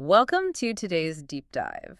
Welcome to today's deep dive.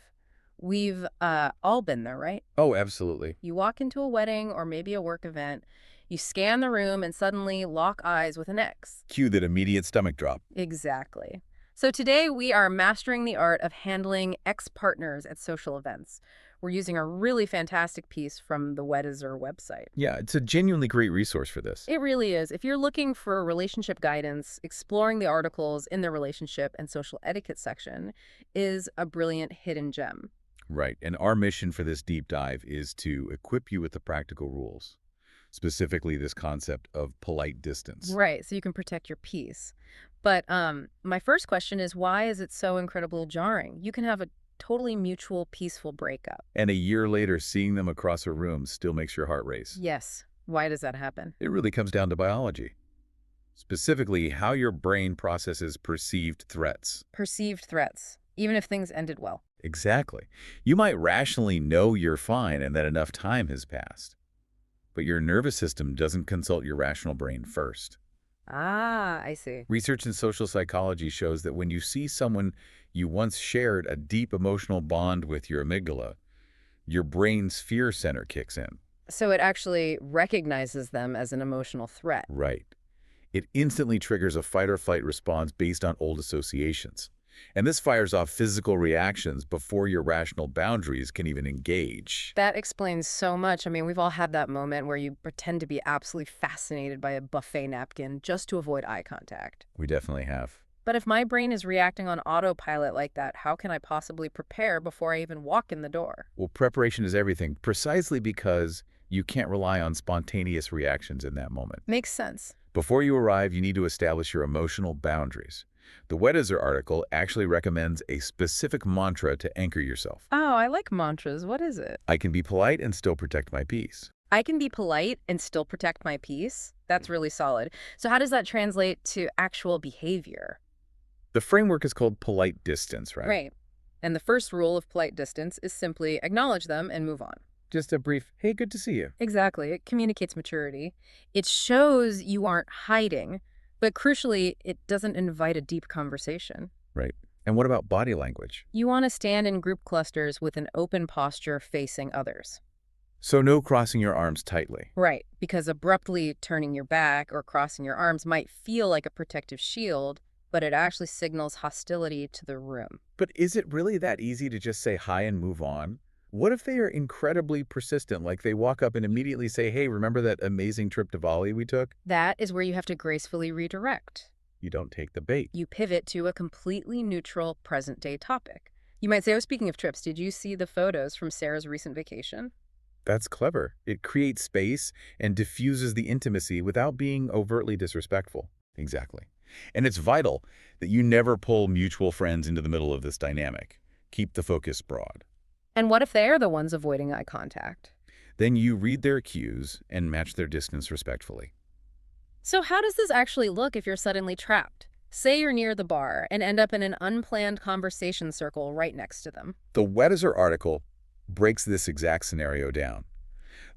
We've all been there, right? Oh, absolutely. You walk into a wedding or maybe a work event, you scan the room and suddenly lock eyes with an ex. Cue that immediate stomach drop. Exactly. So today we are mastering the art of handling ex-partners at social events. We're using a really fantastic piece from the Weddizer website. Yeah, it's a genuinely great resource for this. It really is. If you're looking for relationship guidance, exploring the articles in the relationship and social etiquette section is a brilliant hidden gem. Right. And our mission for this deep dive is to equip you with the practical rules, specifically this concept of polite distance. Right, so you can protect your peace. But my first question is, why is it so incredibly jarring? You can have a totally mutual, peaceful breakup. And a year later, seeing them across a room still makes your heart race. Yes. Why does that happen? It really comes down to biology, specifically how your brain processes perceived threats. Perceived threats, even if things ended well. Exactly. You might rationally know you're fine and that enough time has passed, but your nervous system doesn't consult your rational brain first. Ah, I see. Research in social psychology shows that when you see someone you once shared a deep emotional bond with, your amygdala, your brain's fear center kicks in. So it actually recognizes them as an emotional threat. Right. It instantly triggers a fight or flight response based on old associations. And this fires off physical reactions before your rational boundaries can even engage. That explains so much. I mean, we've all had that moment where you pretend to be absolutely fascinated by a buffet napkin just to avoid eye contact. We definitely have. But if my brain is reacting on autopilot like that, how can I possibly prepare before I even walk in the door? Well, preparation is everything, precisely because you can't rely on spontaneous reactions in that moment. Makes sense. Before you arrive, you need to establish your emotional boundaries. The Weddizer article actually recommends a specific mantra to anchor yourself. Oh, I like mantras. What is it? I can be polite and still protect my peace. I can be polite and still protect my peace. That's really solid. So how does that translate to actual behavior? The framework is called polite distance, right? Right. And the first rule of polite distance is simply acknowledge them and move on. Just a brief, hey, good to see you. Exactly. It communicates maturity. It shows you aren't hiding, but crucially, it doesn't invite a deep conversation. Right. And what about body language? You want to stand in group clusters with an open posture facing others. So no crossing your arms tightly. Right, because abruptly turning your back or crossing your arms might feel like a protective shield, but it actually signals hostility to the room. But is it really that easy to just say hi and move on? What if they are incredibly persistent, like they walk up and immediately say, hey, remember that amazing trip to Bali we took? That is where you have to gracefully redirect. You don't take the bait. You pivot to a completely neutral present-day topic. You might say, oh, speaking of trips, did you see the photos from Sarah's recent vacation? That's clever. It creates space and diffuses the intimacy without being overtly disrespectful. Exactly. And it's vital that you never pull mutual friends into the middle of this dynamic. Keep the focus broad. And what if they're the ones avoiding eye contact? Then you read their cues and match their distance respectfully. So how does this actually look if you're suddenly trapped? Say you're near the bar and end up in an unplanned conversation circle right next to them. The Weddizer article breaks this exact scenario down.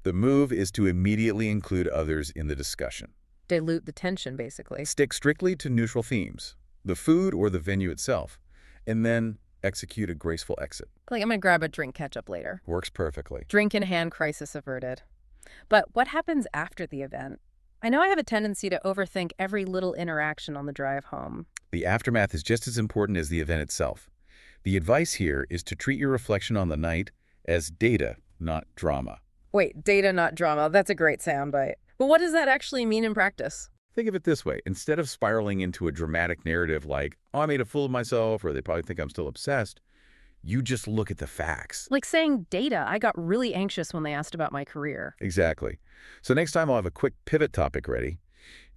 The move is to immediately include others in the discussion. Dilute the tension, basically. Stick strictly to neutral themes, the food or the venue itself, and then execute a graceful exit. Like, I'm going to grab a drink, catch up later. Works perfectly. Drink in hand, crisis averted. But what happens after the event? I know I have a tendency to overthink every little interaction on the drive home. The aftermath is just as important as the event itself. The advice here is to treat your reflection on the night as data, not drama. Wait, data, not drama. That's a great soundbite. But what does that actually mean in practice? Think of it this way. Instead of spiraling into a dramatic narrative like, oh, I made a fool of myself, or they probably think I'm still obsessed, you just look at the facts. Like saying data, I got really anxious when they asked about my career. Exactly. So next time I'll have a quick pivot topic ready.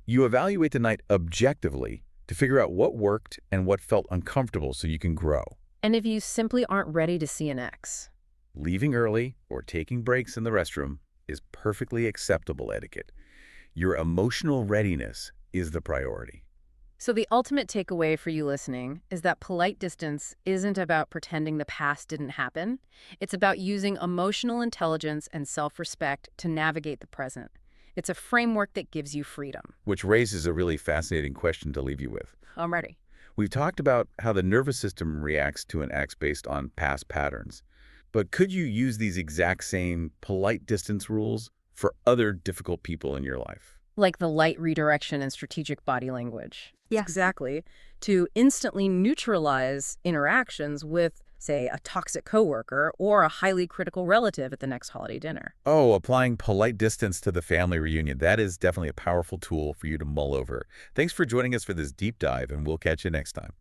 You evaluate the night objectively to figure out what worked and what felt uncomfortable so you can grow. And if you simply aren't ready to see an ex? Leaving early or taking breaks in the restroom is perfectly acceptable etiquette. Your emotional readiness is the priority. So the ultimate takeaway for you listening is that polite distance isn't about pretending the past didn't happen. It's about using emotional intelligence and self-respect to navigate the present. It's a framework that gives you freedom. Which raises a really fascinating question to leave you with. I'm ready. We've talked about how the nervous system reacts to an ex based on past patterns. But could you use these exact same polite distance rules for other difficult people in your life? Like the light redirection and strategic body language. Yeah. Exactly. To instantly neutralize interactions with, say, a toxic coworker or a highly critical relative at the next holiday dinner. Oh, applying polite distance to the family reunion. That is definitely a powerful tool for you to mull over. Thanks for joining us for this deep dive, and we'll catch you next time.